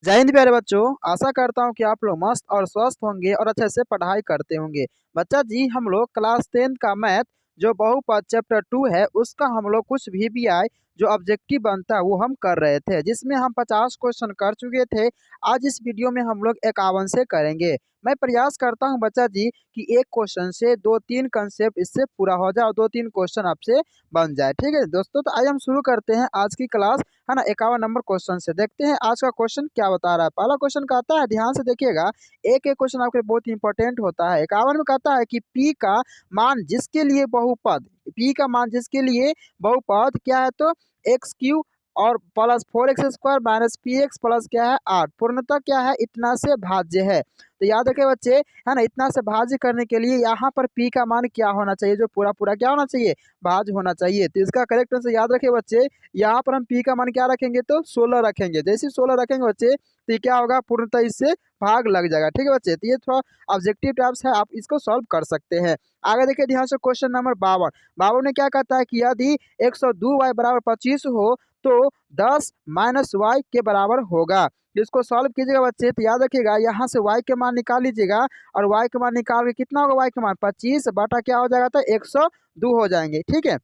जय हिंद प्यारे बच्चों। आशा करता हूँ कि आप लोग मस्त और स्वस्थ होंगे और अच्छे से पढ़ाई करते होंगे। बच्चा जी, हम लोग क्लास 10 का मैथ जो बहुपद चैप्टर 2 है उसका हम लोग कुछ भी आए जो ऑब्जेक्टिव बनता है वो हम कर रहे थे, जिसमें हम 50 क्वेश्चन कर चुके थे। आज इस वीडियो में हम लोग 51 से करेंगे। मैं प्रयास करता हूँ बच्चा जी कि एक क्वेश्चन से 2-3 कंसेप्ट इससे पूरा हो जाए और 2-3 क्वेश्चन आपसे बन जाए। ठीक है दोस्तों, तो आइए हम शुरू करते हैं आज की क्लास, है ना। 51 नंबर क्वेश्चन से देखते हैं आज का क्वेश्चन क्या बता रहा है। पहला क्वेश्चन कहता है, ध्यान से देखिएगा, एक एक क्वेश्चन आपके लिए बहुत इंपॉर्टेंट होता है। 51 में कहता है कि पी का मान जिसके लिए बहुपद, पी का मान जिसके लिए बहुपद क्या है, तो एक्स क्यू और plus 4x² minus P x plus क्या है 8 पूर्णतः क्या है, इतना से भाज्य है। तो याद रखे बच्चे, है ना, इतना से भाज्य करने के लिए यहाँ पर पी का मान क्या होना चाहिए, जो पूरा पूरा क्या होना चाहिए, भाज्य होना चाहिए। तो इसका करेक्ट आंसर याद रखे बच्चे, यहाँ पर हम पी का मान क्या रखेंगे, तो 16 रखेंगे। जैसे 16 रखेंगे बच्चे तो ये क्या होगा, पूर्णतः इससे भाग लग जाएगा। ठीक है बच्चे, तो ये थोड़ा ऑब्जेक्टिव टाइप्स है, आप इसको सॉल्व कर सकते हैं। आगे देखिए ध्यान से, क्वेश्चन नंबर 52। 52 ने क्या कहता है कि यदि 102y बराबर 25 हो तो 10 माइनस वाई के बराबर होगा। इसको सॉल्व कीजिएगा बच्चे, तो याद रखिएगा यहाँ से y के मान निकाल लीजिएगा और y के मान निकाल के कितना होगा, y के मान 25 बटा क्या हो जाएगा, तो 102 हो जाएंगे। ठीक है,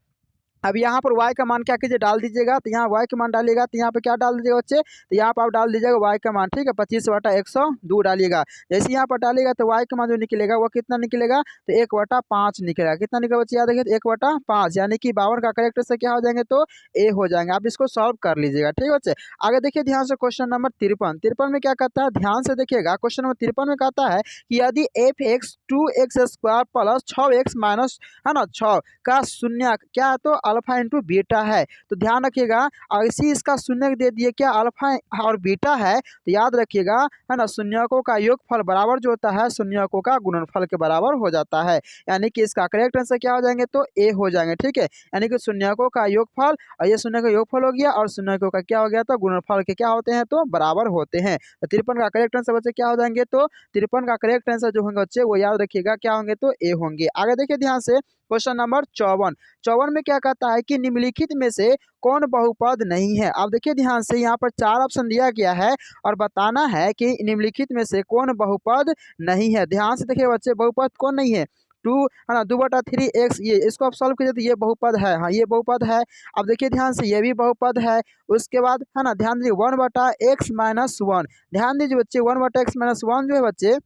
अब यहाँ पर y का मान क्या कीजिए, डाल दीजिएगा। तो यहाँ y का मान डालिएगा, तो यहाँ पे क्या डाल दीजिएगा बच्चे, तो यहाँ पर आप डाल दीजिएगा y का मान। ठीक है, 25/102 डालिएगा। जैसे यहाँ पर डालिएगा तो y का मान जो निकलेगा वो कितना निकलेगा, तो 1/5 निकलेगा। कितना निकलेगा बच्चे, याद रखिए, तो 1/5 यानी कि 52 का करेक्ट से क्या हो जाएंगे, तो ए हो जाएंगे। आप इसको सॉल्व कर लीजिएगा। ठीक है बच्चे, आगे देखिए ध्यान से, क्वेश्चन नंबर 53। 53 में क्या कहता है, ध्यान से देखिएगा, क्वेश्चन नंबर 53 में कहता है कि यदि F x 2x² plus 6x minus, है ना, 6 का शून्य क्या है, तो अल्फा इंटू बीटा है। तो ध्यान रखिएगा, और इसी इसका शून्य दे दिए क्या, अल्फा और बीटा है। तो याद रखिएगा, है ना, शून्यकों का योगफल बराबर जो होता है शून्यकों का गुणनफल के बराबर हो जाता है। यानी कि इसका करेक्ट आंसर क्या हो जाएंगे, तो ए हो जाएंगे। ठीक है, यानी कि शून्यकों का योगफल, और ये शून्य का योगफल हो गया और शून्यकों का क्या हो गया, तो गुणनफल के क्या होते हैं, तो बराबर होते हैं। तो 53 का करेक्ट आंसर बच्चे क्या हो जाएंगे, तो 53 का करेक्ट आंसर जो होंगे बच्चे वो याद रखिएगा क्या होंगे, तो ए होंगे। आगे देखिए ध्यान से, क्वेश्चन नंबर 54। 54 में क्या कहता है कि निम्नलिखित में से कौन बहुपद नहीं है। आप देखिए ध्यान से, यहाँ पर 4 ऑप्शन दिया गया है और बताना है कि निम्नलिखित में से कौन बहुपद नहीं है। ध्यान से देखिए बच्चे, बहुपद कौन नहीं है, 2, है ना, 2/3x, ये इसको आप सॉल्व कीजिए तो ये बहुपद है। हाँ, ये बहुपद है। अब देखिए ध्यान से, ये भी बहुपद है। उसके बाद, है ना, ध्यान दीजिए 1/x-1, ध्यान दीजिए बच्चे, 1/x-1 जो है बच्चे,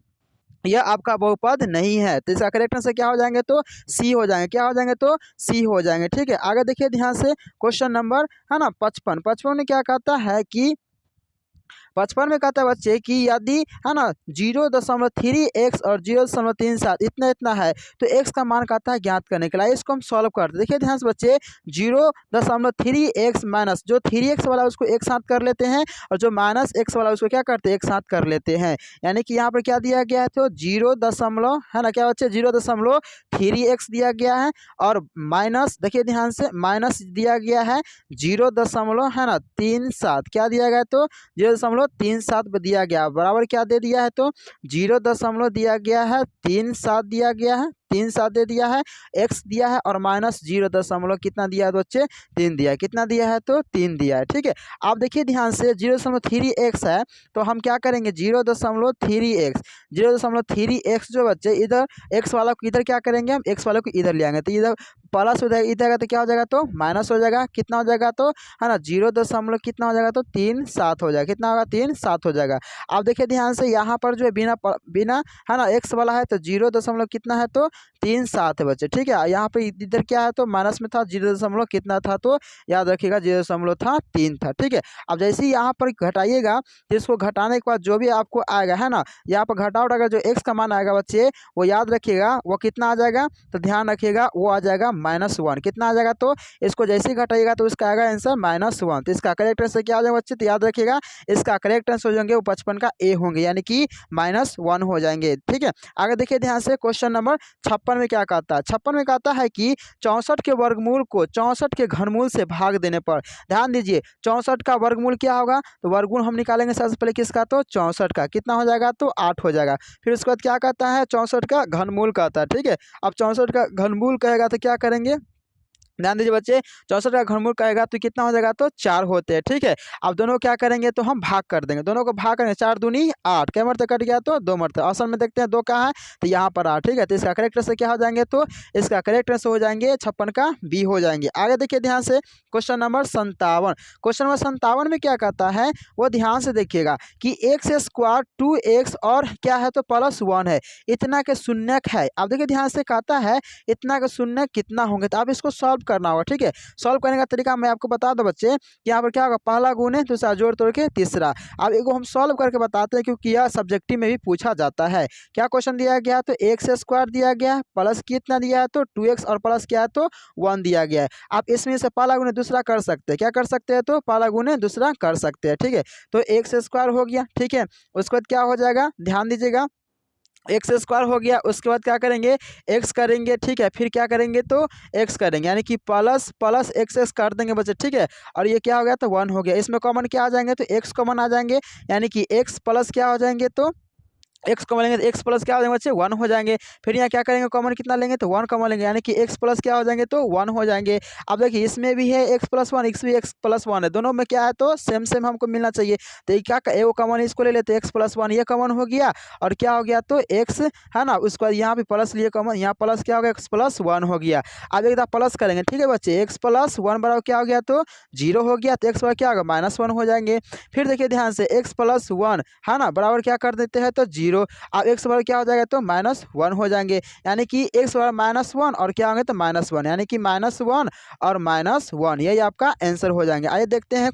यह आपका बहुपद नहीं है। तो इसका करेक्ट आंसर क्या हो जाएंगे, तो सी हो जाएंगे। क्या हो जाएंगे, तो सी हो जाएंगे। ठीक है, आगे देखिए ध्यान से, क्वेश्चन नंबर, है ना, 55। 55 में क्या कहता है कि 55 में कहता है बच्चे कि यदि, है ना, 0.3x और 0.37 इतना इतना है तो x का मान कहता है ज्ञात करने के लिए। इसको हम सॉल्व करते, देखिए ध्यान से बच्चे, 0.3x माइनस, जो 3x वाला उसको एक साथ कर लेते हैं और जो माइनस x वाला उसको क्या करते हैं, एक साथ कर लेते हैं। यानी कि यहाँ पर क्या दिया गया है, तो 0 दशमलव, है ना, क्या बच्चे, 0.3x दिया गया है और माइनस, देखिए ध्यान से, माइनस दिया गया है 0, है ना, 37 क्या दिया गया, तो 0.37 दिया गया, बराबर क्या दे दिया है, तो 0 दिया गया है, 37 दिया गया है, 37 दे दिया है, x दिया है और माइनस 0 कितना दिया है बच्चे, 3 दिया है। कितना दिया है, तो 3 दिया है। ठीक है, आप देखिए ध्यान से, 0.3x है तो हम क्या करेंगे, 0.3x, 0.3x जो बच्चे, इधर x वाला को इधर क्या करेंगे, हम x वाले को इधर ले आएंगे तो इधर प्लस हो जाएगा, इधर आएगा तो क्या हो जाएगा, तो माइनस हो जाएगा। कितना हो जाएगा, तो, है ना, 0 कितना हो जाएगा, तो 3 7 हो जाएगा। कितना होगा, 3 7 हो जाएगा। आप देखिए ध्यान से, यहाँ पर जो है बिना, है ना, x वाला है तो 0 कितना है, तो 3 7 है बच्चे। ठीक है, यहाँ पे इधर क्या है, तो माइनस में था, 0 कितना था, तो याद रखिएगा 0.3 था। ठीक है, अब जैसे ही यहाँ पर घटाइएगा तो इसको घटाने के बाद जो भी आपको आएगा, है ना, यहाँ पर घटाओ अगर जो x का मान आएगा बच्चे, वो याद रखिएगा वो कितना आ जाएगा, तो ध्यान रखिएगा वो आ जाएगा -1। कितना आ जाएगा, तो इसको जैसे ही घटाइएगा तो इसका आएगा आंसर -1। तो इसका करेक्ट आंसर क्या आ जाएगा बच्चे, तो याद रखिएगा इसका करेक्ट आंसर हो जाएंगे वो 55 का ए होंगे, यानी कि -1 हो जाएंगे। ठीक है, आगे देखिए ध्यान से, क्वेश्चन नंबर 56 में क्या कहता है। 56 में कहता है कि 64 के वर्गमूल को 64 के घनमूल से भाग देने पर, ध्यान दीजिए, 64 का वर्गमूल क्या होगा, तो वर्गमूल हम निकालेंगे सबसे पहले किसका, तो 64 का। कितना हो जाएगा, तो 8 हो जाएगा। फिर उसके बाद क्या कहता है, 64 का घनमूल कहता है। ठीक है, अब 64 का घनमूल कहेगा तो क्या करेंगे, ध्यान दीजिए बच्चे, 64 का घनमूल कहेगा तो कितना हो जाएगा, तो 4 होते हैं। ठीक है, अब दोनों को क्या करेंगे, तो हम भाग कर देंगे, दोनों को भाग करेंगे, 4 दूनी 8, क्या मरते कट गया, तो 2 मरते। ऑप्शन में देखते हैं 2 कहाँ है, तो यहाँ पर 8। ठीक है, तो इसका करेक्ट आंसर क्या हो जाएंगे, तो इसका करेक्ट आंसर हो जाएंगे 56 का बी हो जाएंगे। आगे देखिए ध्यान से, क्वेश्चन नंबर 57। क्वेश्चन नंबर 57 में क्या कहता है, वो ध्यान से देखिएगा कि x स्क्वायर 2x और क्या है, तो +1 है, इतना के शून्यक है। अब देखिए ध्यान से कहता है इतना के शून्य कितना होंगे, तो आप इसको सॉल्व करना होगा। ठीक है, सॉल्व करने का तरीका मैं आपको बता दूं बच्चे, कि यहाँ पर क्या होगा, पहला गुणे दूसरा जोड़ तोड़ के तीसरा। अब एगो हम सॉल्व करके बताते हैं, क्योंकि यह सब्जेक्टिव में भी पूछा जाता है। क्या क्वेश्चन दिया गया, तो एक्स स्क्वायर दिया गया है, प्लस कितना दिया है, तो 2x और प्लस क्या है, तो 1 दिया गया है। आप इसमें से पहला गुणे दूसरा कर सकते हैं, क्या कर सकते हैं, तो पहला गुणे दूसरा कर सकते हैं। ठीक है, तो एक्स स्क्वायर हो गया। ठीक है, उसके बाद क्या हो जाएगा, ध्यान दीजिएगा, एक्स स्क्वायर हो गया, उसके बाद क्या करेंगे, एक्स करेंगे। ठीक है, फिर क्या करेंगे, तो एक्स करेंगे, यानी कि प्लस प्लस एक्स एक्स कर देंगे बच्चे। ठीक है, और ये क्या हो गया, तो 1 हो गया। इसमें कॉमन क्या आ जाएंगे, तो एक्स कॉमन आ जाएंगे, यानी कि एक्स प्लस क्या हो जाएंगे, तो एक्स कॉमन लेंगे, तो एक्स प्लस क्या हो जाएंगे बच्चे, 1 हो जाएंगे। फिर यहाँ क्या करेंगे, कॉमन कितना लेंगे, तो 1 कॉमन लेंगे, यानी कि एक्स प्लस क्या हो जाएंगे, तो 1 हो जाएंगे। अब देखिए इसमें भी है x+1, x भी x+1 है, दोनों में क्या है, तो सेम सेम हमको मिलना चाहिए। तो ये क्या, एगो कॉमन इसको ले लेते हैं, x+1 ये कॉमन हो गया, और क्या हो गया, तो x है ना, उसके बाद यहाँ पे प्लस लिए कॉमन, यहाँ प्लस क्या हो गया, x+1 हो गया। अब एक प्लस करेंगे। ठीक है बच्चे, x+1 बराबर क्या हो गया, तो 0 हो गया, तो x बराबर क्या होगा, -1 हो जाएंगे। फिर देखिए ध्यान से, x+1 है ना बराबर क्या कर देते हैं, तो 0। अब x बराबर क्या हो जाएगा, तो -1 हो जाएंगे, यानी कि x बराबर -1 और क्या होंगे, तो -1, यानी कि -1 और -1, यही आपका आंसर हो जाएंगे। आइए देखते हैं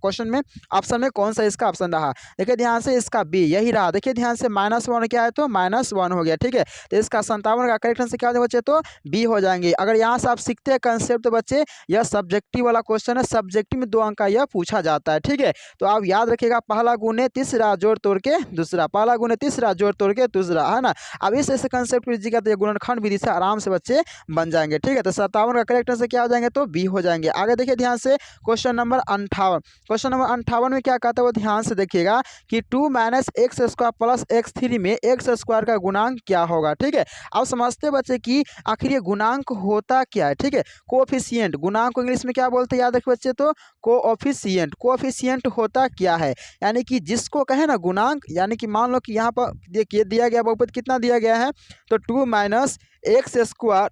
क्वेश्चन में ऑप्शन में कौन सा इसका ऑप्शन रहा। देखिए ध्यान से, इसका बी यही रहा। देखिए ध्यान से, -1 क्या है, तो -1 हो गया। ठीक है, तो इसका 57 का करेक्ट आंसर क्या हो जाएगा बच्चे, तो बी हो जाएंगे। अगर यहाँ से आप सीखते हैं कंसेप्ट, तो बच्चे यह सब्जेक्टिव वाला क्वेश्चन है, सब्जेक्टिव में 2 अंक का यह पूछा जाता है। ठीक है, तो आप याद रखिएगा, पहला गुणे तीसरा जोड़ तोड़ के दूसरा, पहला गुणे तीसरा जोड़ तोड़ के दूसरा, है ना। अब इस ऐसे कंसेप्ट लीजिएगा, तो ये गुणनखंड विधि से आराम से बच्चे बन जाएंगे। ठीक है, तो 57 का करेक्ट आंसर क्या हो जाएंगे, तो बी हो जाएंगे। आगे देखिए ध्यान से, क्वेश्चन नंबर 58। क्वेश्चन नंबर 58 में क्या कहता है, वो ध्यान से देखिएगा कि 2 - x स्क्वायर प्लस x3 में एक्स स्क्वायर का गुणांक क्या होगा। ठीक है, अब समझते बच्चे कि आखिर ये गुणांक होता क्या है। ठीक है, कोएफिशिएंट, गुणांक को इंग्लिश में क्या बोलते हैं, याद रखिए बच्चे, तो कोएफिशिएंट। कोएफिशिएंट होता क्या है, यानी कि जिसको कहे ना गुणांक, यानी कि मान लो कि यहाँ पर देखिए दिया गया बहुपद कितना दिया गया है, तो 2 - x स्क्वायर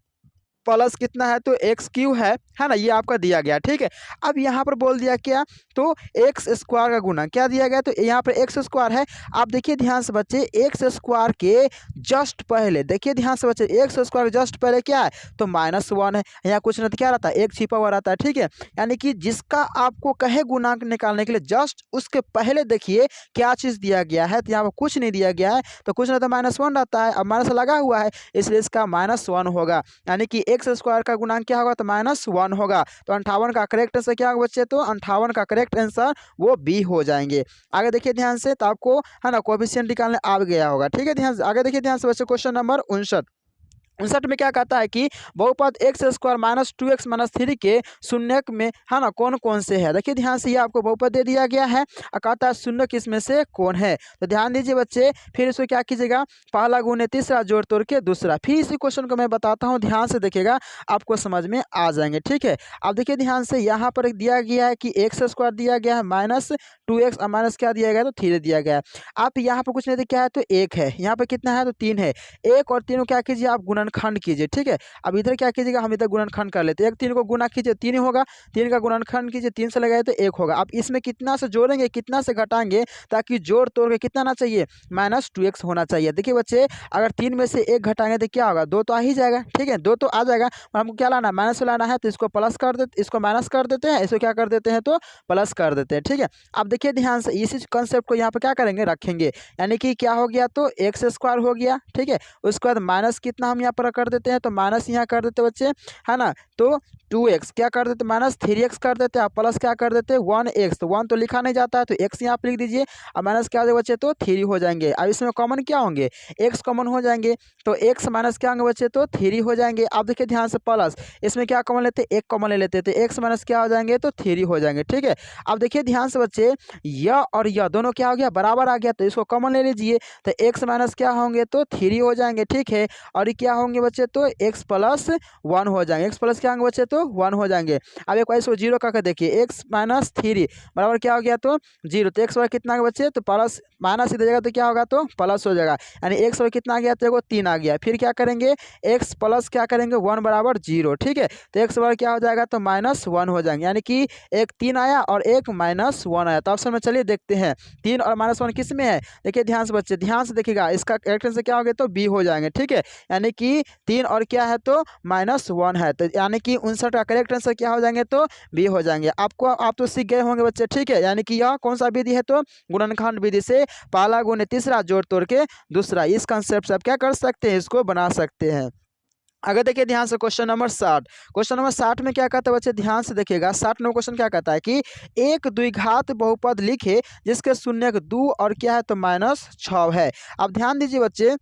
प्लस कितना है, तो x³ है ना, ये आपका दिया गया। ठीक है, अब यहाँ पर बोल दिया क्या, तो एक्स स्क्वायर का गुना क्या दिया गया, तो यहाँ पर एक्स स्क्वायर है। आप देखिए ध्यान से बच्चे, एक्स स्क्वायर के जस्ट पहले, देखिए ध्यान से बच्चे, एक्स स्क्वायर के जस्ट पहले क्या है, तो -1 है। यहाँ कुछ नहीं तो क्या रहता है, एक छिपा हुआ रहता है। ठीक है, यानी कि जिसका आपको कहे गुणांक निकालने के लिए जस्ट उसके पहले देखिए क्या चीज़ दिया गया है, तो यहाँ पर कुछ नहीं दिया गया है, तो कुछ नहीं तो -1 रहता है, अब माइनस लगा हुआ है, इसलिए इसका -1 होगा, यानी कि एक्स स्क्वायर का गुणांक क्या होगा, तो -1 होगा। तो 58 का करेक्ट आंसर क्या होगा बच्चे, तो 58 का करेक्ट आंसर वो बी हो जाएंगे। आगे देखिए ध्यान से, तो आपको है ना कोएफिशिएंट निकालने आ गया होगा। ठीक है, ध्यान से आगे देखिए ध्यान से बच्चे, क्वेश्चन नंबर 59 में क्या कहता है कि बहुपद एक्स स्क्वायर -2x - 3 के शून्यक में है ना कौन कौन से है। देखिए ध्यान से, ये आपको बहुपद दे दिया गया है और कहता है शून्यक इसमें से कौन है। तो ध्यान दीजिए बच्चे, फिर इसको क्या कीजिएगा, पहला गुणे तीसरा जोड़ तोड़ के दूसरा। फिर इसी क्वेश्चन को मैं बताता हूँ, ध्यान से देखिएगा, आपको समझ में आ जाएंगे। ठीक है, अब देखिए ध्यान से, यहाँ पर दिया गया है कि एक्स स्क्वायर दिया गया है -2x और माइनस क्या दिया गया है, तो 3 दिया गया है। आप यहाँ पर कुछ नहीं, क्या है, तो 1 है, यहाँ पर कितना है, तो 3 है। 1 और 3 को क्या कीजिए, आप गुणनखंड कीजिए। ठीक है, अब इधर क्या कीजिएगा, हम इधर गुणनखंड कर लेते हैं। 1 3 को गुना कीजिए, 3 होगा, 3 का गुणनखंड कीजिए, 3 से लगाए तो 1 होगा। अब इसमें कितना से जोड़ेंगे, कितना से घटाएंगे, ताकि जोड़ तोड़ के कितना आना चाहिए, -2x होना चाहिए। देखिए बच्चे, अगर 3 में से 1 घटाएंगे तो क्या होगा, 2 तो आ ही जाएगा। ठीक है, 2 तो आ जाएगा, और हमको क्या लाना है, माइनस लाना है, तो इसको प्लस कर देते, इसको माइनस कर देते हैं, इसको क्या कर देते हैं, तो प्लस कर देते हैं। ठीक है, अब देखिए ध्यान से, इसी कंसेप्ट को यहाँ पर क्या करेंगे, रखेंगे, यानी कि क्या हो गया, तो एक्स स्क्वायर हो गया। ठीक है, उसके बाद माइनस कितना हम यहाँ पर कर देते हैं, तो माइनस यहाँ कर देते बच्चे, है ना, तो 2x क्या कर देते, -3x कर देते हैं, प्लस क्या कर देते हैं, 1x, तो 1 तो लिखा नहीं जाता है, तो x यहाँ पर लिख दीजिए, और माइनस क्या हो जाएगा बच्चे, तो 3 हो जाएंगे। अब इसमें कॉमन क्या होंगे, x कॉमन हो जाएंगे, तो x माइनस क्या होंगे बच्चे, तो 3 हो जाएंगे। अब देखिए ध्यान से, प्लस इसमें क्या कॉमन लेते हैं, 1 कॉमन ले लेते हैं, तो x माइनस क्या हो जाएंगे, तो 3 हो जाएंगे। ठीक है, अब देखिए ध्यान से बच्चे, यह और यह दोनों क्या हो गया, बराबर आ गया, तो इसको कॉमन ले लीजिए, तो x माइनस क्या होंगे, तो 3 हो जाएंगे। ठीक है, और ये क्या होंगे बच्चे तो एक्स प्लस वन हो जाएंगे, एक्स प्लस क्या होंगे बच्चे तो वन हो जाएंगे। अब एक बार इसको जीरो करके देखिए, एक्स माइनस थ्री बराबर क्या हो गया तो जीरो, तो एक्स वाई कितना आ गया बच्चे तो प्लस, माइनस इधर जगह तो क्या होगा तो प्लस हो जाएगा, यानी एक्स वाई कितना आ गया तो देखो 3 आ गया। फिर क्या करेंगे एक्स प्लस क्या करेंगे 1 बराबर जीरो, ठीक है, तो एक्स बराबर क्या हो जाएगा तो -1 हो जाएंगे, यानी कि एक 3 आया और एक -1 आया। तो ऑप्शन में चलिए देखते हैं 3 और -1 किस में है, देखिए ध्यान से बच्चे, ध्यान से देखिएगा, इसका करेक्ट आंसर क्या हो गया तो बी हो जाएंगे, ठीक है, यानी कि 3 और क्या है तो -1 है, तो यानी कि 59 का करेक्ट आंसर क्या हो जाएंगे तो बी हो जाएंगे। आपको आप तो सीख गए होंगे बच्चे, ठीक है, यानी कि यह कौन सा विधि है तो गुणनखंड विधि से पहला गुणे तीसरा जोड़ तोड़ के दूसरा, इस कंसेप्ट से आप क्या कर सकते हैं इसको बना सकते हैं। अगर देखिए ध्यान से क्वेश्चन नंबर 60, क्वेश्चन नंबर 60 में क्या कहता है बच्चे, ध्यान से देखिएगा, 60 नंबर क्वेश्चन क्या कहता है कि एक द्विघात बहुपद लिखे जिसके शून्य 2 और क्या है तो -6 है। अब ध्यान दीजिए बच्चे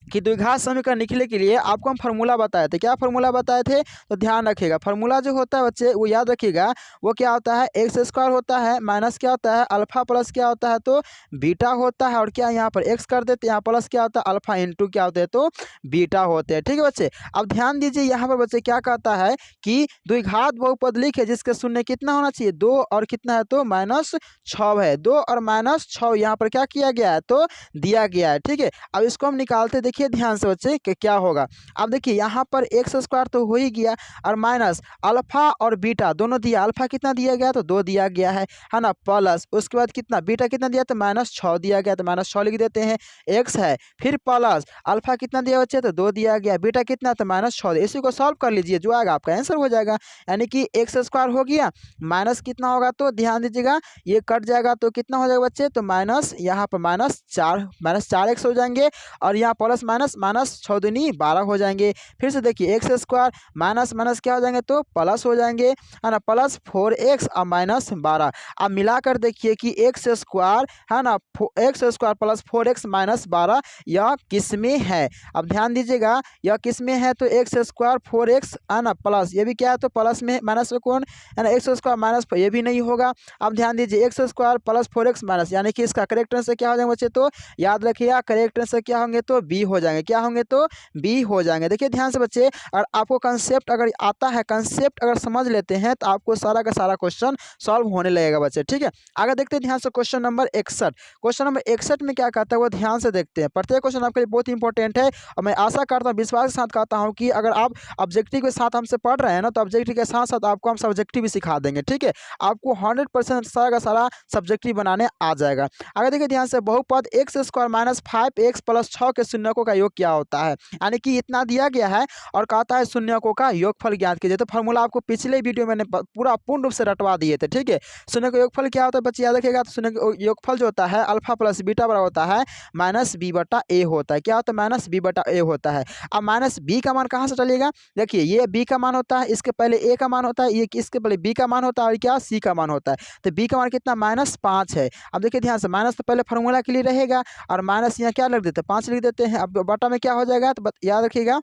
कि द्विघात समीकरण लिखने के लिए आपको हम फार्मूला बताए थे, क्या फार्मूला बताए थे तो ध्यान रखिएगा, फार्मूला जो होता है बच्चे वो याद रखिएगा, वो क्या होता है एक्स स्क्वायर होता है माइनस क्या होता है अल्फा प्लस क्या होता है तो बीटा होता है, और क्या यहाँ पर एक्स कर देते हैं, यहाँ प्लस क्या होता है अल्फा इंटू क्या होते हैं तो बीटा होते हैं, ठीक है बच्चे। अब ध्यान दीजिए यहाँ पर बच्चे क्या कहता है कि द्विघात बहुपद लिखे जिसके शून्य कितना होना चाहिए 2 और कितना है तो -6 है, 2 और -6 यहाँ पर क्या किया गया है तो दिया गया है, ठीक है। अब इसको हम निकालते देखिए ध्यान से बच्चे कि क्या होगा। अब देखिए यहाँ पर एक्स स्क्वायर तो हो ही गया और माइनस अल्फा और बीटा दोनों दिया, अल्फा कितना दिया गया तो 2 दिया गया है ना, प्लस उसके बाद कितना बीटा कितना दिया तो -6 दिया गया, तो -6 लिख देते हैं, एक्स है, फिर प्लस अल्फा कितना दिया बच्चे तो 2 दिया गया, बीटा कितना तो -6, इसी को सॉल्व कर लीजिए, जो आएगा आपका आंसर हो जाएगा, यानी कि एक्स स्क्वायर हो गया माइनस कितना होगा तो ध्यान दीजिएगा ये कट जाएगा तो कितना हो जाएगा बच्चे तो माइनस, यहाँ पर -4 एक्स हो जाएंगे, और यहाँ प्लस माइनस माइनस 6 दूनी 12 हो जाएंगे। फिर से देखिए एक्स स्क्वायर माइनस माइनस क्या हो जाएंगे तो प्लस हो जाएंगे, है ना, प्लस 4x और -12। अब मिलाकर देखिए कि एक्स स्क्वायर है ना, एक्स स्क्वायर प्लस 4x -12 यह किस में है। अब ध्यान दीजिएगा यह किस में है तो एक्स स्क्वायर 4x है ना प्लस, ये भी क्या है तो प्लस में, माइनस में कौन है ना एक्स स्क्वायर माइनस, ये भी नहीं होगा। अब ध्यान दीजिए x square plus 4x minus, यानी कि इसका करेक्ट आंसर क्या हो जाएगा बच्चे तो याद रखिएगा करेक्ट आंसर क्या होंगे तो बी हो जाएंगे, क्या होंगे तो बी हो जाएंगे। देखिए ध्यान से बच्चे, अगर आपको कंसेप्ट अगर आता है, कंसेप्ट अगर समझ लेते हैं तो आपको सारा का सारा क्वेश्चन सॉल्व होने लगेगा बच्चे, ठीक है। आगे देखते हैं ध्यान से क्वेश्चन नंबर 61, क्वेश्चन नंबर 61 में क्या कहता है वो ध्यान से देखते हैं। प्रत्येक क्वेश्चन आपके लिए बहुत इंपॉर्टेंट है और मैं आशा करता हूँ, विश्वास के साथ कहता हूँ कि अगर आप ऑब्जेक्टिव के साथ हमसे पढ़ रहे हैं ना तो ऑब्जेक्टिव के साथ साथ आपको हम सब्जेक्टिव भी सिखा देंगे, ठीक है, आपको 100% सारा का सारा सब्जेक्टिव बनाने आ जाएगा। अगर देखिए ध्यान से बहुपद एक्स स्क्वायर -5x + 6 के शून्यकों का योग क्या होता है, यानी कि इतना दिया गया है और कहता है शून्यकों का योगफल ज्ञात कीजिए। तो फार्मूला आपको पिछले वीडियो में मैंने पूरा पूर्ण रूप से रटवा दिए थे, ठीक है। शून्य का योगफल क्या होता है बच्चे याद रखिएगा, तो शून्य का योगफल जो होता है अल्फा प्लस बीटा बराबर होता है -b/a होता है, क्या होता है -b/a होता है। अब -b का मान कहाँ से चलेगा, देखिए ये b का मान होता है, इसके पहले a का मान होता है, ये इसके पहले b का मान होता है और क्या c का मान होता है, तो b का मान कितना -5 है। अब देखिए ध्यान से माइनस तो पहले फार्मूला के लिए रहेगा और माइनस यहाँ क्या लिख देते हैं 5 लिख देते हैं। अब बटा में क्या हो जाएगा तो याद रखिएगा,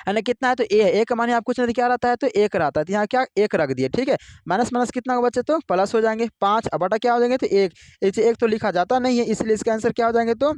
यानी कितना है तो ए है, ए का मान आप कुछ नहीं क्या रहता है तो एक रहता है, तो यहाँ क्या एक रख दिए, ठीक है। माइनस माइनस कितना होगा बच्चे तो प्लस हो जाएंगे 5, अब बटा क्या हो जाएंगे तो एक तो लिखा जाता नहीं है, इसलिए इसका आंसर क्या हो जाएंगे तो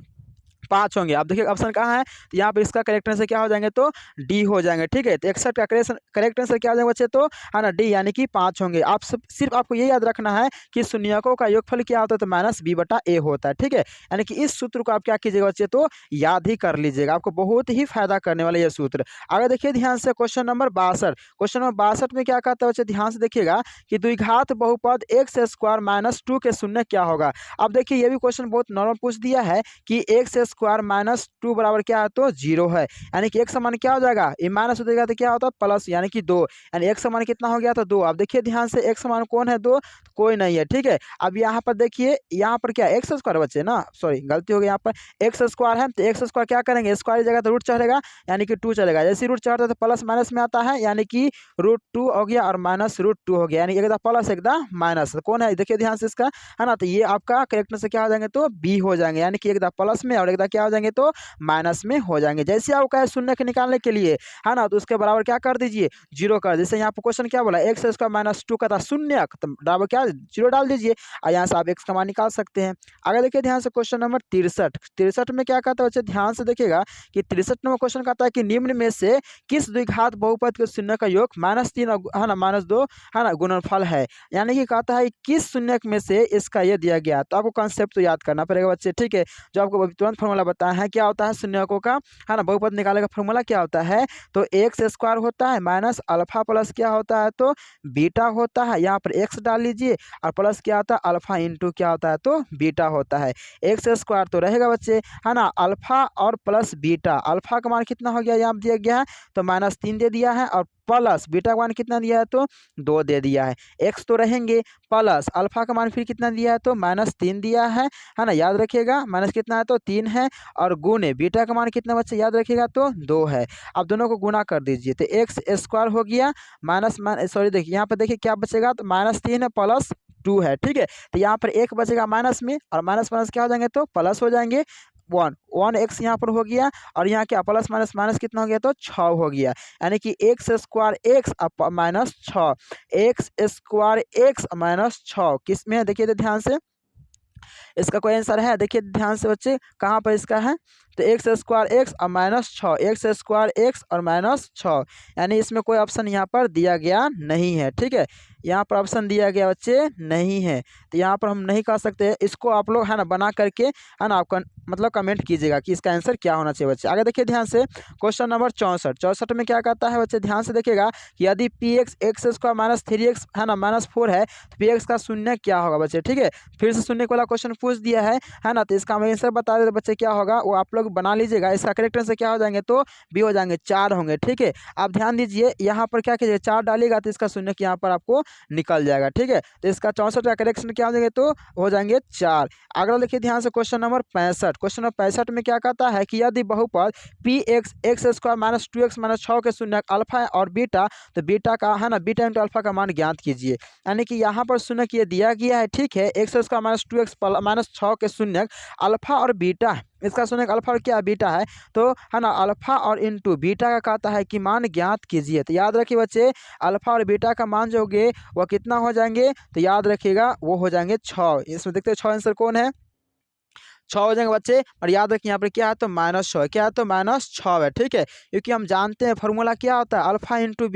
5 होंगे। आप देखिए ऑप्शन कहाँ है तो यहाँ पर इसका करेक्ट आंसर क्या हो जाएंगे तो डी हो जाएंगे, ठीक है। तो 61 का करेक्ट आंसर क्या हो जाएगा बच्चे तो है ना डी, यानी कि 5 होंगे। आप सिर्फ आपको ये याद रखना है कि शून्यकों का योगफल क्या होता है तो -b/a होता है, ठीक है। यानी कि इस सूत्र को आप क्या कीजिएगा बच्चे तो याद ही कर लीजिएगा, आपको बहुत ही फायदा करने वाला ये सूत्र। अगर देखिए ध्यान से क्वेश्चन नंबर 62, क्वेश्चन नंबर 62 में क्या कहता है बच्चे ध्यान से देखिएगा कि द्विघात बहुपद x² -2 के शून्य क्या होगा। अब देखिए ये भी क्वेश्चन बहुत नॉर्मल पूछ दिया है कि x² -2 बराबर क्या है तो 0 है, यानी कि x का मान क्या हो जाएगा, ये माइनस हो जाएगा तो क्या होता है प्लस, यानी कि 2, यानी x का मान कितना हो गया तो 2। अब देखिए ध्यान से x का मान कौन है 2, तो कोई नहीं है, ठीक है। अब यहाँ पर देखिए यहाँ पर क्या एक्स स्क्वायर बच्चे ना, सॉरी गलती हो गई, यहाँ पर एक्स स्क्वायर है तो एक्स स्क्वायर क्या करेंगे स्क्वायर जगह तो रूट चढ़ेगा, यानी कि 2 चलेगा, जैसे रूट चढ़ता है तो प्लस माइनस में आता है, यानी कि √2 हो गया और -√2 हो गया, यानी एक प्लस एक माइनस, कौन है देखिए ध्यान से इसका है ना, तो ये आपका करेक्ट से क्या हो जाएंगे तो बी हो जाएंगे, यानी कि एक प्लस में और एक फॉर्मूला क्या हो जाएंगे तो माइनस में हो जाएंगे। जैसे आपको कहे शून्य के निकालने के लिए है ना, तो उसके बराबर क्या कर दीजिए 0 कर। जैसे यहाँ पर क्वेश्चन क्या बोला एक्स स्क्वायर माइनस 2 का था शून्य, तो बराबर क्या 0 डाल दीजिए और यहाँ से आप एक्स का मान निकाल सकते हैं। आगे देखिए ध्यान से क्वेश्चन नंबर 63 में क्या कहता है बच्चे, ध्यान से देखिएगा कि 63 नंबर क्वेश्चन कहता है कि निम्न में से किस द्विघात बहुपद के शून्य का योग -3 है ना -2 है ना गुणनफल है। यानी कि कहता है किस शून्य में से इसका ये दिया गया, तो आपको कंसेप्ट तो याद करना पड़ेगा बच्चे, ठीक है। जो आपको अभी तुरंत फॉर्मूला बताया है क्या होता है शून्यकों का है ना बहुपद निकालने का फॉर्मूला क्या होता है, तो एक्स स्क्वायर होता है माइनस अल्फा प्लस क्या होता है तो बीटा होता है। यहाँ पर एक्स डाल लीजिए और प्लस क्या होता है अल्फा इंटू क्या होता है तो बीटा होता है। एक्स स्क्वायर तो रहेगा बच्चे है ना अल्फा और प्लस बीटा, अल्फा का मान कितना हो गया यहाँ दिया गया है तो -3 दे दिया है और प्लस बीटा का मान कितना दिया है तो 2 दे दिया है। एक्स तो रहेंगे प्लस अल्फा का मान फिर कितना दिया है तो -3 दिया है ना, याद रखिएगा माइनस कितना है तो 3 है और गुणे बीटा का मान कितना बच्चे याद रखिएगा तो 2 है। अब दोनों को गुणा कर दीजिए तो एक्स स्क्वायर हो गया सॉरी देखिए यहाँ पर देखिए क्या बचेगा तो -3 है प्लस 2 है, ठीक है। तो यहाँ पर एक बचेगा माइनस में और माइनस माइनस क्या हो जाएंगे तो प्लस हो जाएंगे 1 एक्स यहाँ पर हो गया और यहाँ क्या प्लस माइनस माइनस कितना हो गया तो 6 हो गया। यानी कि x square x minus 6 x square x minus 6 किस में है देखिए तो ध्यान से इसका कोई आंसर है, देखिए ध्यान से बच्चे कहाँ पर इसका है तो एक्स स्क्वायर एक्स और -6 एक्स स्क्वायर एक्स और -6 यानी इसमें कोई ऑप्शन यहाँ पर दिया गया नहीं है, ठीक है। यहाँ पर ऑप्शन दिया गया बच्चे नहीं है तो यहाँ पर हम नहीं कर सकते। इसको आप लोग है ना बना करके है ना आपका मतलब कमेंट कीजिएगा कि इसका आंसर क्या होना चाहिए बच्चे। आगे देखिए ध्यान से क्वेश्चन नंबर 64 में क्या कहता है बच्चे, ध्यान से देखिएगा कि यदि P x x square -3x है ना -4 है तो पी एक्स का शून्य क्या होगा बच्चे, ठीक है। फिर से शून्य वाला क्वेश्चन पूछ दिया है ना, तो इसका हम आंसर बता देते बच्चे क्या होगा वो आप लोग बना लीजिएगा। इसका करेक्ट आंसर क्या हो जाएंगे तो बी हो जाएंगे 4 होंगे, ठीक है। आप ध्यान दीजिए यहाँ पर क्या कीजिए 4 डालिएगा तो इसका शून्य यहाँ पर आपको निकल जाएगा, ठीक है। तो इसका 64 का करेक्शन क्या हो जाएंगे तो हो जाएंगे 4। अगला देखिए ध्यान से क्वेश्चन नंबर 65 क्वेश्चन नंबर 65 में क्या कहता है कि यदि बहुपद P x x square -2x -6 के शून्य अल्फा और बीटा, तो बीटा का है ना बीटा इंटू अल्फा का मान ज्ञात कीजिए। यानी कि यहाँ पर शून्य ये दिया गया है, ठीक है। एक्स स्क्वायर -2x -6 के शून्य अल्फा और बीटा है, इसका शून्य अल्फा और क्या बीटा है तो है ना अल्फा और इंटू बीटा का कहता है कि मान ज्ञात कीजिए। तो याद रखिए बच्चे अल्फा और बीटा का मान जो होंगे वह कितना हो जाएंगे तो याद रखिएगा वो हो जाएंगे 6। इसमें देखते हैं 6 आंसर कौन है 6 हो जाएंगे बच्चे। और याद रखिए यहाँ पर क्या है तो -6 है, क्या है तो -6 है, ठीक है। क्योंकि हम जानते हैं फॉर्मूला क्या होता है अल्फा इंटू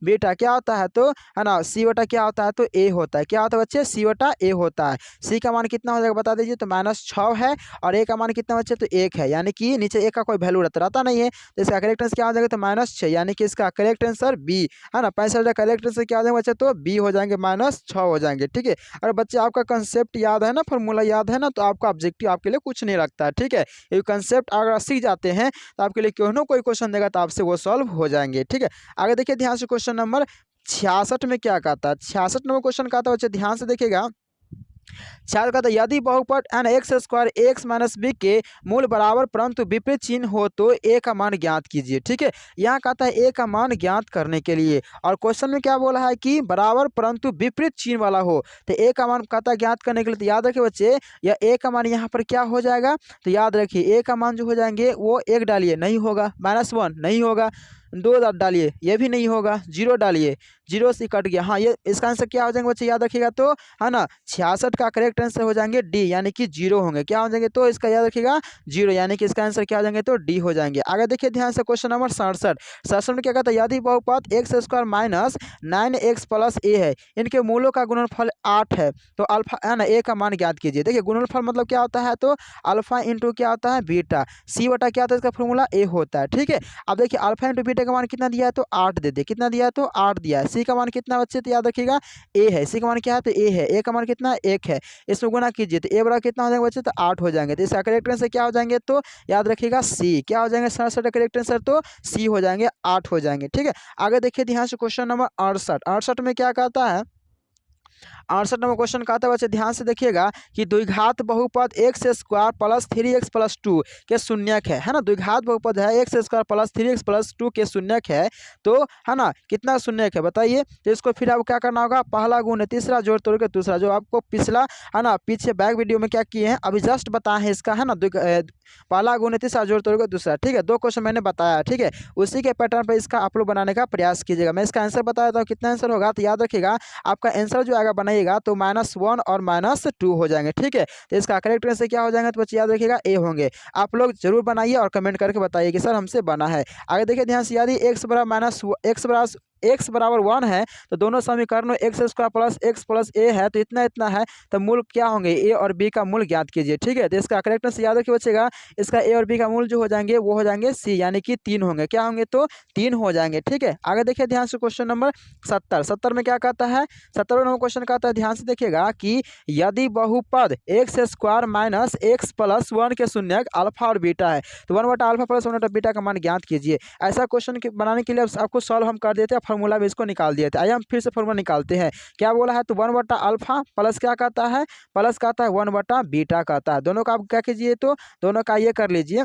बीटा क्या होता है तो है ना सी बटा क्या होता है तो ए होता है, क्या होता है बच्चे सी बटा ए होता है। सी का मान कितना हो जाएगा बता दीजिए तो -6 है और ए का मान कितना बच्चे तो 1 है, यानी कि नीचे ए का कोई वैल्यू रहता नहीं है तो इसका करेक्ट आंसर क्या हो जाएगा तो -6 यानी कि इसका करेक्ट आंसर बी है ना। 65 का करेक्ट आंसर क्या हो जाएगा बच्चे तो बी हो जाएंगे -6 हो जाएंगे, ठीक है। और बच्चे आपका कंसेप्ट याद है ना फॉर्मूला याद है ना तो आपका ऑब्जेक्टिव आपके लिए कुछ नहीं रखता है, ठीक है। ये कंसेप्ट अगर आप सीख जाते हैं तो आपके लिए क्यों ना कोई क्वेश्चन देगा तो आपसे वो सॉल्व हो जाएंगे, ठीक है। आगे देखिए ध्यान से क्वेश्चन नंबर 66 में क्या कहता है 66 नंबर क्वेश्चन कहता है बच्चे ध्यान से देखिएगा। छात्र कहता है यदि बहुपद n x square x minus b के मूल बराबर परंतु विपरीत चिन्ह हो तो ए का मान ज्ञात कीजिए, ठीक है। यहाँ कहता है ए का मान ज्ञात करने के लिए और क्वेश्चन में क्या बोला है कि बराबर परंतु विपरीत चिन्ह वाला हो तो ए का मान कहता है ज्ञात करने के लिए। तो याद रखिए बच्चे या ए का मान यहाँ पर क्या हो जाएगा तो याद रखिए ए का मान जो हो जाएंगे वो 1 डालिए नहीं होगा, -1 नहीं होगा, 2 डालिए ये भी नहीं होगा, 0 डालिए 0 से कट गया। हाँ ये इसका आंसर क्या हो जाएंगे बच्चे याद रखिएगा तो है ना 66 का करेक्ट आंसर हो जाएंगे डी यानी कि 0 होंगे, क्या हो जाएंगे तो इसका याद रखिएगा 0 यानी कि इसका आंसर क्या हो जाएंगे तो डी हो जाएंगे। आगे देखिए ध्यान से क्वेश्चन नंबर 67 में क्या कहता है यदि बहुपद x square -9x plus A है इनके मूलों का गुणनफल 8 है तो अल्फा है ना ए का मान ज्ञात कीजिए। देखिए गुणनफल मतलब क्या होता है तो अल्फा इंटू क्या होता है बीटा, सी बटा क्या होता है इसका फॉर्मूला ए होता है, ठीक है। अब देखिए अल्फा इंटू बीटा का मान कितना दिया है तो 8 दे दे, कितना दिया है तो 8 दिया है। सी का मान कितना बच्चे तो याद रखिएगा ए है, सी का मान क्या है तो ए है, ए का मान कितना 1 है, इसमें गुना कीजिए तो ए बराबर कितना हो जाएगा बच्चे तो 8 हो जाएंगे। तो इसका करेक्ट आंसर क्या हो जाएंगे तो याद रखिएगा सी, क्या हो जाएंगे 67 का करेक्ट आंसर तो सी हो जाएंगे 8 हो जाएंगे, ठीक है। आगे देखिए ध्यान से क्वेश्चन नंबर 68 में क्या कहता है 68 नंबर क्वेश्चन का आता है बच्चे, ध्यान से देखिएगा कि द्विघात बहुपद x square plus 3x plus 2 के शून्यक है ना। द्विघात बहुपद है x square plus 3x plus 2 के शून्यक है, तो है ना कितना शून्यक है बताइए। तो इसको फिर आपको क्या करना होगा, पहला गुण तीसरा जोड़ तोड़ के दूसरा, जो आपको पिछला है ना पीछे बैक वीडियो में क्या किए हैं अभी जस्ट बताए हैं इसका, है ना पहला गुण तीसरा जोड़ तोड़ के दूसरा, ठीक है। 2 क्वेश्चन मैंने बताया, ठीक है। उसी के पैटर्न पर इसका आप लोग बनाने का प्रयास कीजिएगा। मैं इसका आंसर बता देता हूँ कितना आंसर होगा, तो याद रखिएगा आपका आंसर जो आएगा बनाइएगा तो -1 और -2 हो जाएंगे, ठीक है। तो इसका करेक्ट आंसर क्या हो जाएगा, तो बच्चे याद रखिएगा ए होंगे। आप लोग जरूर बनाइए और कमेंट करके बताइए कि सर हमसे बना है। आगे देखिए ध्यान से, यदि x बराबर 1 है तो दोनों समीकरणों X square plus X plus A है, तो इतना इतना है तो मूल क्या होंगे, ए और बी का मूल ज्ञात कीजिए, ठीक है। तो इसका करेक्ट आंसर याद रखिए बचेगा, इसका ए और बी का मूल जो हो जाएंगे वो हो जाएंगे सी, यानी कि 3 होंगे, क्या होंगे तो 3 हो जाएंगे, ठीक है। आगे देखिए ध्यान से क्वेश्चन नंबर 70 में क्या कहता है, 70 नंबर क्वेश्चन कहता है, ध्यान से देखिएगा कि यदि बहुपद x square minus x plus 1 के शून्यक अल्फा और बीटा है तो 1/अल्फा प्लस 1/बीटा का मान ज्ञात कीजिए। ऐसा क्वेश्चन बनाने के लिए आपको सॉल्व हम कर देते हैं, फॉर्मूला भी इसको निकाल दिए थे। आइए हम फिर से फॉर्मूला निकालते हैं। क्या बोला है, तो 1/अल्फा प्लस क्या कहता है, प्लस कहता है 1/बीटा कहता है। दोनों का आप क्या कीजिए, तो दोनों का ये कर लीजिए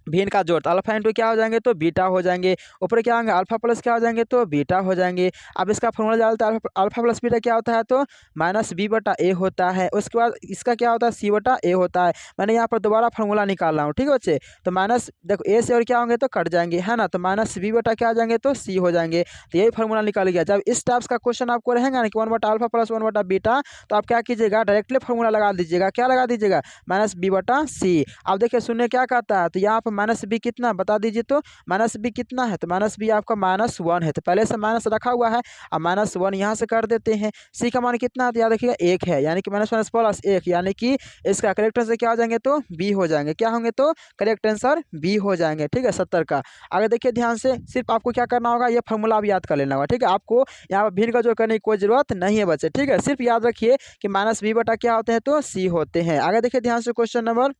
भिन्न का जोड़, तो अल्फा इंटू क्या हो जाएंगे तो बीटा हो जाएंगे, ऊपर क्या होंगे अल्फा प्लस क्या हो जाएंगे तो बीटा हो जाएंगे। अब इसका फॉर्मूला डालते हैं, अल्फा प्लस बीटा क्या होता है तो -b/a होता है। उसके बाद इसका क्या होता है c/a होता है। मैंने यहाँ पर दोबारा फॉर्मूला निकाल रहा हूँ, ठीक है बच्चे। तो माइनस देखो ए से और क्या होंगे तो कट जाएंगे, है ना, तो -b/ क्या आ जाएंगे तो c हो जाएंगे। तो यही फॉर्मूला निकाल गया। जब इस टाइप्स का क्वेश्चन आपको रहेगा ना कि 1/अल्फा प्लस 1/बीटा, तो आप क्या कीजिएगा डायरेक्टली फॉर्मूला लगा दीजिएगा, क्या लगा दीजिएगा -b/c। अब देखिए सुनने क्या कहता है, तो यहाँ पर -b कितना बता दीजिए, तो -b कितना है, तो -b आपका -1 है, तो पहले से माइनस रखा हुआ है, अब -1 यहाँ से कर देते हैं। c का मान कितना है, तो याद रखिएगा 1 है, यानी कि -1 प्लस 1, यानी कि इसका करेक्ट आंसर क्या हो जाएंगे तो b हो जाएंगे, क्या होंगे तो करेक्ट आंसर b हो जाएंगे, ठीक है 70 का। आगे देखिए ध्यान से, सिर्फ आपको क्या करना होगा, ये फॉर्मूला आप याद कर लेना होगा, ठीक है। आपको यहाँ पर भिन्न का जोड़ करने की कोई जरूरत नहीं है बच्चे, ठीक है। सिर्फ याद रखिए कि -b/ क्या होते हैं तो c होते हैं। आगे देखिए ध्यान से क्वेश्चन नंबर,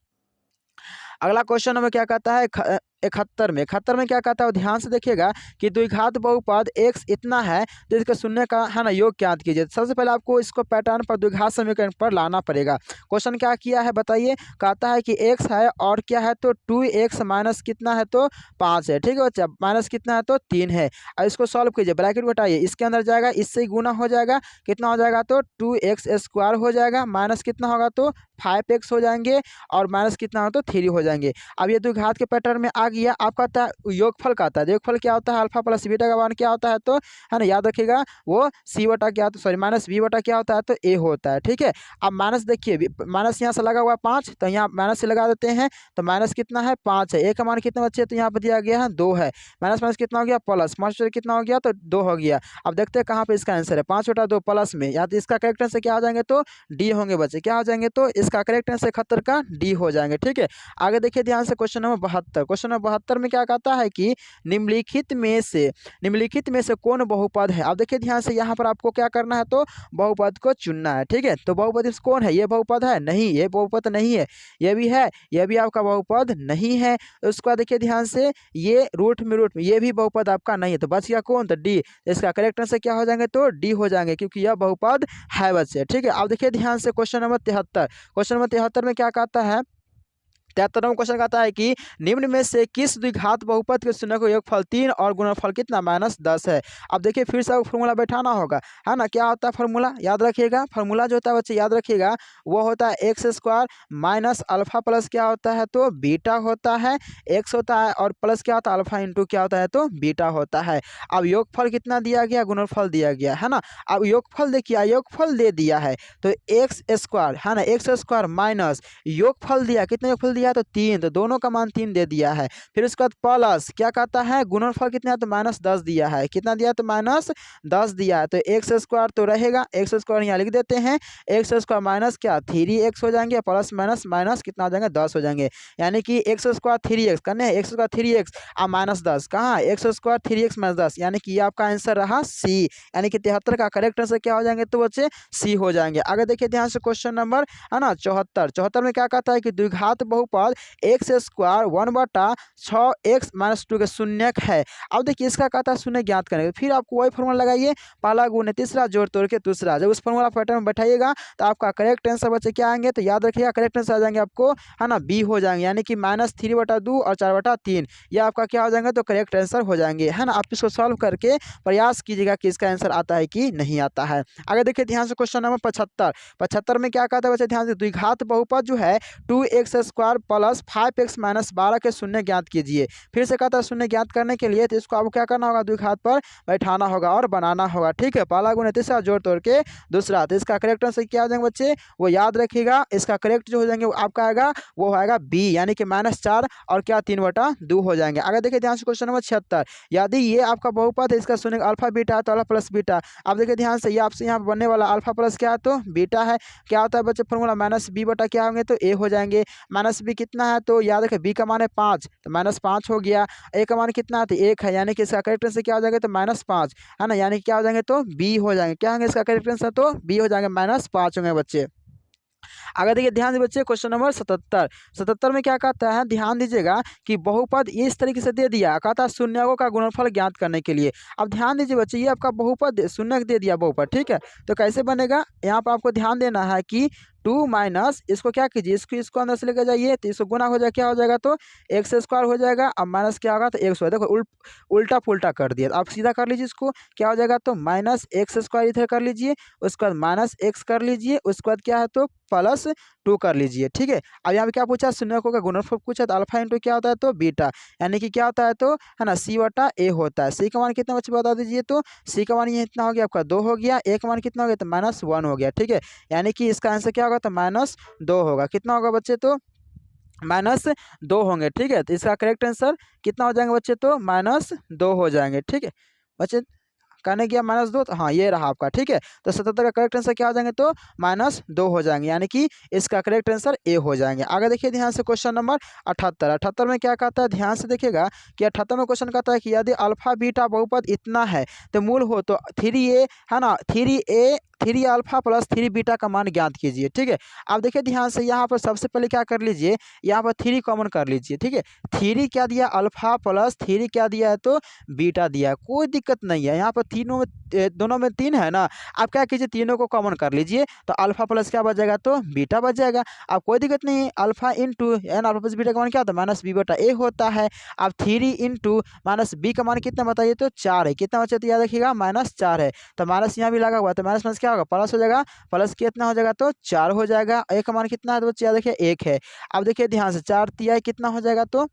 अगला क्वेश्चन हमें क्या कहता है 71 में क्या कहता है, ध्यान से देखिएगा कि द्विघात बहुपद x इतना है तो इसके शून्य का है ना योग ज्ञात कीजिए। सबसे पहले आपको इसको पैटर्न पर द्विघात समीकरण पर लाना पड़ेगा। क्वेश्चन क्या किया है बताइए, कहता है कि x है और क्या है तो 2x माइनस कितना है तो 5 है, ठीक है बच्चा, माइनस कितना है तो 3 है। अब इसको सॉल्व कीजिए, ब्रैकेट बताइए, इसके अंदर जाएगा, इससे गुना हो जाएगा, कितना हो जाएगा तो 2x² हो जाएगा, माइनस कितना होगा तो 5x हो जाएंगे, और माइनस कितना हो तो 3 हो जाएंगे। अब ये द्विघात के पैटर्न में आ गया। आपका आता है योगफल का आता है, योगफल क्या होता है अल्फा प्लस बीटा का मान क्या होता है तो है ना, याद रखिएगा वो c/ क्या होता है, सॉरी -b/ क्या होता है तो a होता है, ठीक है। अब माइनस देखिए, माइनस यहाँ से लगा हुआ है 5, तो यहाँ माइनस से लगा देते हैं, तो माइनस कितना है 5 है, a का मान कितना बच्चे तो यहाँ पर दिया गया है 2 है, माइनस माइनस कितना हो गया प्लस, 5 कितना हो गया तो 2 हो गया। अब देखते हैं कहाँ पे इसका आंसर है, 5/2 प्लस में, या तो इसका करेक्ट आंसर क्या हो जाएंगे तो डी होंगे बच्चे, क्या हो जाएंगे तो इसका करेक्ट आंसर 71 का डी हो जाएंगे, ठीक है। आगे देखिए ध्यान से क्वेश्चन नंबर 72, क्वेश्चन नंबर 72 में क्या कहता है कि निम्नलिखित में से कौन बहुपद है। अब देखिए ध्यान से, यहाँ पर आपको क्या करना है तो बहुपद को चुनना है, ठीक है। तो बहुपद कौन है, ये बहुपद है नहीं, ये बहुपद नहीं है, ये भी है, ये भी आपका बहुपद नहीं है। उसके बाद देखिए ध्यान से, ये रूट में ये भी बहुपद आपका नहीं है, तो बच गया कौन तो डी। इसका करेक्ट आंसर क्या हो जाएंगे तो डी हो जाएंगे, क्योंकि यह बहुपद है बच्चे, ठीक है। अब देखिए ध्यान से क्वेश्चन नंबर 73, क्वेश्चन नंबर 73 में क्या कहता है, 73वां क्वेश्चन कहता है कि निम्न में से किस द्विघात बहुपद के शून्य को योगफल 3 और गुणनफल कितना -10 है। अब देखिए फिर से फॉर्मूला बैठाना होगा, है ना। क्या होता है फॉर्मूला, याद रखिएगा, फॉर्मूला जो होता है बच्चे याद रखिएगा, वो होता है x² माइनस अल्फा प्लस क्या होता है तो बीटा होता है, x होता है और प्लस क्या होता है अल्फा इंटू क्या होता है तो बीटा होता है। अब योगफल कितना दिया गया, गुणनफल दिया गया, है ना। अब योगफल देखिए, योगफल दे दिया है तो x² है ना, x² माइनस योगफल दिया, कितना योगफल दिया तो 3, तो दोनों का मान 3 दे दिया है। फिर उसके बाद प्लस क्या कहता है, गुणनफल कितना है तो -10 दिया है, कितना दिया तो -10 दिया है। तो x² तो रहेगा, x² यहाँ लिख देते हैं, x² माइनस क्या 3x हो जाएंगे, प्लस माइनस माइनस कितना हो जाएंगे 10 हो जाएंगे, यानी कि x² 3x करने हैं, x² 3x और -10 कहाँ x² 3x -10, यानी कि ये आपका आंसर रहा सी, यानी कि 73 का करेक्ट आंसर क्या हो जाएंगे तो बच्चे सी हो जाएंगे। आगे देखिए ध्यान से क्वेश्चन नंबर है ना 74 में क्या कहता है कि द्विघात बहुपद बहुपद एक्स स्क्वायर 1/6x-2 के शून्यक है। अब देखिए इसका कहता है शून्य ज्ञात करेंगे, फिर आपको वही फॉर्मूला लगाइए, पहला गुणे तीसरा जोड़ तोड़ के दूसरा। जब उस फॉर्मूला पैटर्न में बैठाइएगा तो आपका करेक्ट आंसर बच्चे क्या आएंगे, तो याद रखिएगा करेक्ट आंसर आ जाएंगे आपको, है ना, बी हो जाएंगे, यानी कि -3/2 और 4/3 ये आपका क्या हो जाएंगे, तो करेक्ट आंसर हो जाएंगे, है ना। आप इसको सॉल्व करके प्रयास कीजिएगा कि इसका आंसर आता है कि नहीं आता है। आगे देखिए ध्यान से क्वेश्चन नंबर 75 में क्या कहता है बच्चे, ध्यान से द्विघात बहुपद जो है 2x² + 5x-12 के शून्य ज्ञात कीजिए। फिर से कहता है शून्य ज्ञात करने के लिए तो इसको आपको क्या करना होगा, द्विघात पर बैठाना होगा और बनाना होगा, ठीक है। पहला गुणे तीसरा जोड़ तोड़ के दूसरा। तो इसका करेक्ट आंसर क्या हो जाएंगे बच्चे, वो याद रखिएगा, इसका करेक्ट जो हो जाएंगे वो आपका आएगा, वो आएगा बी, यानी कि -4 और क्या 3/2 हो जाएंगे। आगे देखिए ध्यान से क्वेश्चन नंबर 76, यदि ये आपका बहुपद है, इसका शून्य अल्फा बीटा है तो अल्फा प्लस बीटा। अब देखिए ध्यान से, ये आपसे यहाँ बनने वाला अल्फा प्लस क्या है, तो बीटा है। क्या होता है बच्चे फॉर्मूला, -b/, क्या होंगे तो ए हो जाएंगे। -b कितना है, तो याद रखें b का मान है 5, तो -5 हो गया। a का मान कितना है, तो 1 है, यानी कि इसका करेक्ट आंसर क्या हो जाएगा, तो -5, है ना, यानी कि क्या हो जाएंगे, तो बी हो जाएंगे। क्या होंगे इसका करेक्ट आंसर, तो बी हो जाएंगे, -5 होंगे बच्चे। अगर देखिए ध्यान से बच्चे क्वेश्चन नंबर 77 में क्या कहता है, ध्यान दीजिएगा कि बहुपद इस तरीके से दे दिया, कहता है शून्यकों का गुणनफल ज्ञात करने के लिए। अब ध्यान दीजिए बच्चे, ये आपका बहुपद शून्यक दे दिया बहुपद, ठीक है। तो कैसे बनेगा, यहाँ पर आपको ध्यान देना है कि 2 माइनस इसको क्या कीजिए, इसको अंदर से लेकर जाइए, तो इसको गुना हो जाए, क्या हो जाएगा, तो x² हो जाएगा। अब माइनस क्या होगा, तो x हो, देखो उल्टा पुल्टा कर दिया। आप सीधा कर लीजिए इसको, क्या हो जाएगा, तो -x² इधर कर लीजिए, उसके बाद -x कर लीजिए, उसके बाद क्या है, तो +2 कर लीजिए, ठीक है। अब यहाँ पे क्या पूछा, शून्यकों का गुणनफल पूछा, तो अल्फा इंटू क्या होता है, तो बीटा, यानी कि क्या होता है, तो है ना c/a होता है। c का मान कितना बच्चे बता दीजिए, तो c का मान ये इतना हो गया आपका 2 हो गया, a का मान कितना हो गया, तो -1 हो गया, ठीक है। यानी कि इसका आंसर क्या होगा, तो -2 होगा। कितना होगा बच्चे, तो -2 होंगे, ठीक है। तो इसका करेक्ट आंसर कितना हो जाएंगे बच्चे, तो -2 हो जाएंगे, ठीक है बच्चे। कहने गया -2, तो हाँ ये रहा आपका, ठीक है। तो 77 का करेक्ट आंसर क्या हो जाएंगे, तो -2 हो जाएंगे, यानी कि इसका करेक्ट आंसर ए हो जाएंगे। आगे देखिए ध्यान से क्वेश्चन नंबर 78 में क्या कहता है, ध्यान से देखिएगा कि 78 में क्वेश्चन कहता है कि यदि अल्फा बीटा बहुपद इतना है तो मूल हो तो 3a, है ना, 3α + 3β का मान ज्ञात कीजिए, ठीक है। अब देखिए ध्यान से, यहाँ पर सबसे पहले क्या कर लीजिए, यहाँ पर 3 कॉमन कर लीजिए, ठीक है। 3 क्या दिया, अल्फा प्लस 3 क्या दिया है, तो बीटा दिया है, कोई दिक्कत नहीं है। यहाँ पर तीनों में दोनों में 3 है ना, आप क्या कीजिए, तीनों को कॉमन कर लीजिए, तो अल्फा प्लस क्या बच जाएगा, तो बीटा बच जाएगा। अब कोई दिक्कत नहीं है, alpha into n alpha plus beta का मान क्या होता है, -b/a होता है। अब 3 इंटू -b का मान कितना बताइए, तो 4 है। कितना बचा, तो याद रखिएगा -4 है, तो माइनस यहाँ भी लगा हुआ है, तो माइनस क्या होगा, प्लस हो जाएगा। प्लस कितना हो जाएगा, तो 4 हो जाएगा। a का मान कितना है, तो बच्चे याद रखिए 1 है। अब देखिए ध्यान से, 4 तिया कितना हो जाएगा, तो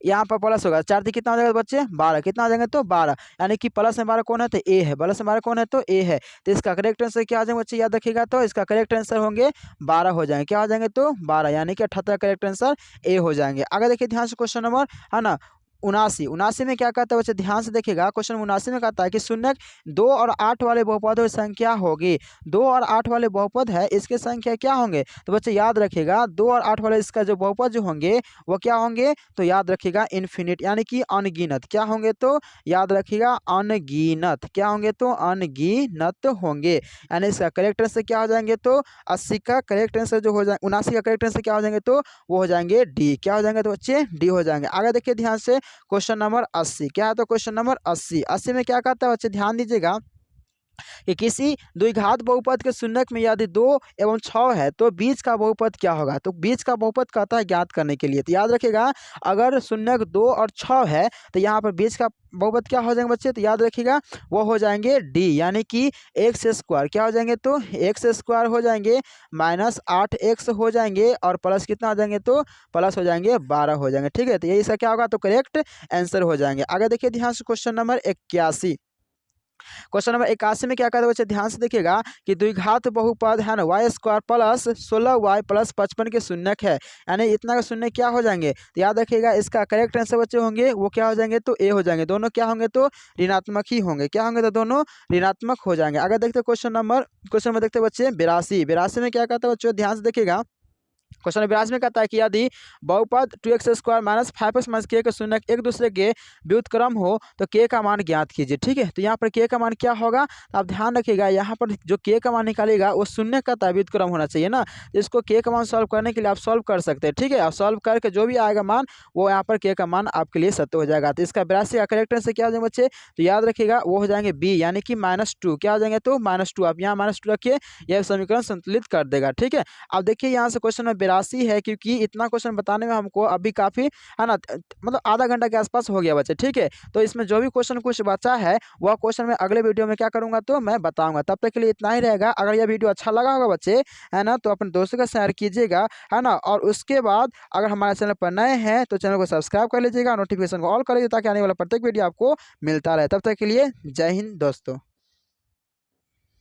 यहाँ पर प्लस होगा, 4 दी कितना हो जाएगा बच्चे, 12, कितना हो जाएंगे, तो 12, यानी कि प्लस में 12 कौन है, तो ए है, प्लस में 12 कौन है, तो ए है। तो इसका करेक्ट आंसर क्या हो जाएंगे बच्चे, याद रखिएगा, तो इसका करेक्ट आंसर होंगे 12 हो जाएंगे। क्या हो जाएंगे, तो 12, यानी कि 78 करेक्ट आंसर ए हो जाएंगे। आगे देखिए ध्यान से क्वेश्चन नंबर, है ना, 79 में क्या कहता है बच्चे, ध्यान से देखिएगा, क्वेश्चन 79 में कहता है कि शून्यक 2 और 8 वाले बहुपदों की संख्या होगी। 2 और 8 वाले बहुपद है, इसके संख्या क्या होंगे, तो बच्चे याद रखिएगा 2 और 8 वाले इसका जो बहुपद जो होंगे वो क्या होंगे, तो याद रखिएगा इन्फिनिट, यानी कि अनगिनत। क्या होंगे, तो याद रखिएगा अनगिनत। क्या होंगे, तो अनगिनत होंगे, यानी इसका करेक्ट आंसर क्या हो जाएंगे, तो 80 का करेक्ट आंसर जो हो जाए, 79 का करेक्ट आंसर क्या हो जाएंगे, तो वो हो जाएंगे डी। क्या हो जाएंगे, तो बच्चे डी हो जाएंगे। आगे देखिए ध्यान से क्वेश्चन नंबर 80, क्या है, तो क्वेश्चन नंबर 80 में क्या कहता है बच्चे, ध्यान दीजिएगा कि किसी द्विघात बहुपद के शून्यक में यदि 2 एवं 6 है तो बीच का बहुपद क्या होगा। तो बीच का बहुपद कहता है ज्ञात करने के लिए, तो याद रखिएगा अगर शून्यक 2 और 6 है तो यहाँ पर बीच का बहुपद क्या हो जाएंगे बच्चे, तो याद रखिएगा वो हो जाएंगे डी, यानी कि x² क्या हो जाएंगे, तो x² हो जाएंगे, -8x हो जाएंगे, और प्लस कितना हो जाएंगे, तो प्लस हो जाएंगे 12 हो जाएंगे, ठीक है। तो यही सा क्या होगा, तो करेक्ट आंसर हो जाएंगे। आगे देखिए ध्यान से क्वेश्चन नंबर 81, क्वेश्चन नंबर 81 में क्या कहते हैं बच्चे, ध्यान से देखिएगा कि द्विघात बहुपद है ना, y² प्लस 16y प्लस 55 के शून्यक है, यानी इतना का शून्य क्या हो जाएंगे, तो याद रखिएगा इसका करेक्ट आंसर बच्चे होंगे वो क्या हो जाएंगे, तो ए हो जाएंगे। दोनों क्या होंगे, तो ऋणात्मक ही होंगे। क्या होंगे, तो दोनों ऋणात्मक हो जाएंगे। अगर देखते क्वेश्चन में देखते बच्चे 82 में क्या कहता है बच्चों, ध्यान से देखिएगा क्वेश्चन 82 में कहता है कि यदि बहुपद 2x² minus 5x minus k के शून्य एक दूसरे के व्युत्क्रम हो तो k का मान ज्ञात कीजिए। ठीक है, तो यहाँ पर k का मान क्या होगा, तो आप ध्यान रखिएगा यहाँ पर जो k का मान निकालेगा वो शून्य का व्युत्क्रम होना चाहिए ना। इसको k का मान सॉल्व करने के लिए आप सॉल्व कर सकते हैं। ठीक है, आप सॉल्व करके जो भी आएगा मान वो यहाँ पर k का मान आपके लिए सत्य हो जाएगा। तो इसका 82 का करेक्ट आंसर क्या हो जाएगा बच्चे, तो याद रखिएगा वो हो जाएंगे बी यानी कि -2। क्या हो जाएंगे, तो -2। आप यहाँ -2 रखिए, यह समीकरण संतुलित कर देगा। ठीक है, अब देखिए यहाँ से क्वेश्चन में 82 है, क्योंकि इतना क्वेश्चन बताने में हमको अभी काफ़ी है ना, मतलब आधा घंटा के आसपास हो गया बच्चे। ठीक है, तो इसमें जो भी क्वेश्चन कुछ बचा है वह क्वेश्चन मैं अगले वीडियो में क्या करूँगा, तो मैं बताऊँगा। तब तक के लिए इतना ही रहेगा। अगर यह वीडियो अच्छा लगा होगा बच्चे, है ना, तो अपने दोस्तों का शेयर कीजिएगा, है ना, और उसके बाद अगर हमारे चैनल पर नए हैं तो चैनल को सब्सक्राइब कर लीजिएगा, नोटिफिकेशन को ऑल कर लीजिए ताकि आने वाला प्रत्येक वीडियो आपको मिलता रहे। तब तक के लिए जय हिंद दोस्तों।